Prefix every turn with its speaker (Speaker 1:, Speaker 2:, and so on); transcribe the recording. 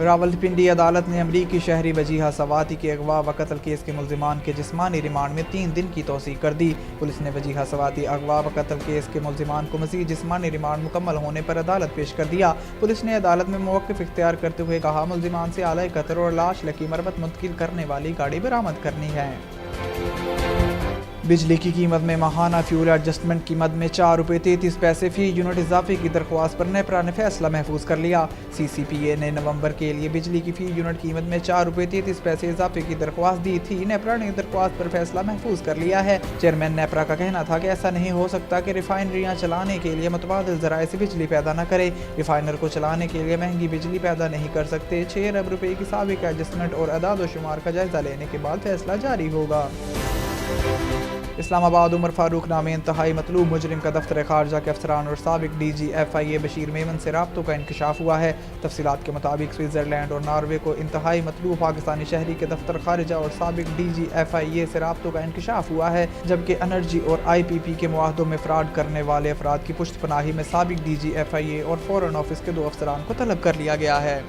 Speaker 1: راولپنڈی عدالت نے امریکی شہری وجیہہ سواتی کے اغوا و قتل کیس کے ملزمان کے جسمانی ریمانڈ میں 3 دن کی توسیع کر دی۔ پولیس نے وجیہہ سواتی اغوا و قتل کیس کے ملزمان کو مزید جسمانی ریمانڈ مکمل ہونے پر عدالت پیش کر دیا۔ پولیس نے عدالت میں موقف اختیار کرتے ہوئے کہا، ملزمان سے آلۂ قتل اور لاش لکی مربت منتقل کرنے والی گاڑی برآمد کرنی ہے۔ بجلی کی قیمت میں ماہانہ فیول ایڈجسٹمنٹ قیمت میں 4 روپے 33 پیسے فی یونٹ اضافے کی درخواست پر نیپرا نے فیصلہ محفوظ کر لیا۔ سی سی پی اے نے نومبر کے لیے بجلی کی فی یونٹ قیمت میں 4 روپے 33 پیسے اضافے کی درخواست دی تھی۔ نیپرا نے درخواست پر فیصلہ محفوظ کر لیا ہے۔ چیئرمین نیپرا کا کہنا تھا کہ ایسا نہیں ہو سکتا کہ ریفائنریاں چلانے کے لیے متبادل ذرائع سے بجلی پیدا نہ کرے۔ ریفائنر کو چلانے کے لیے مہنگی بجلی پیدا نہیں کر سکتے۔ 6 ارب روپے کی سابق ایڈجسٹمنٹ اور اعداد و شمار کا جائزہ لینے کے بعد فیصلہ جاری ہوگا۔ اسلام آباد عمر فاروق نامی انتہائی مطلوب مجرم کا دفتر خارجہ کے افسران اور سابق ڈی جی ایف آئی اے بشیر میمن سے رابطوں کا انکشاف ہوا ہے۔ تفصیلات کے مطابق سوئٹزرلینڈ اور ناروے کو انتہائی مطلوب پاکستانی شہری کے دفتر خارجہ اور سابق ڈی جی ایف آئی اے سے رابطوں کا انکشاف ہوا ہے، جبکہ انرجی اور آئی پی پی کے معاہدوں میں فراڈ کرنے والے افراد کی پشت پناہی میں سابق ڈی جی ایف آئی اے اور فورن آفس کے 2 افسران کو طلب کر لیا گیا ہے۔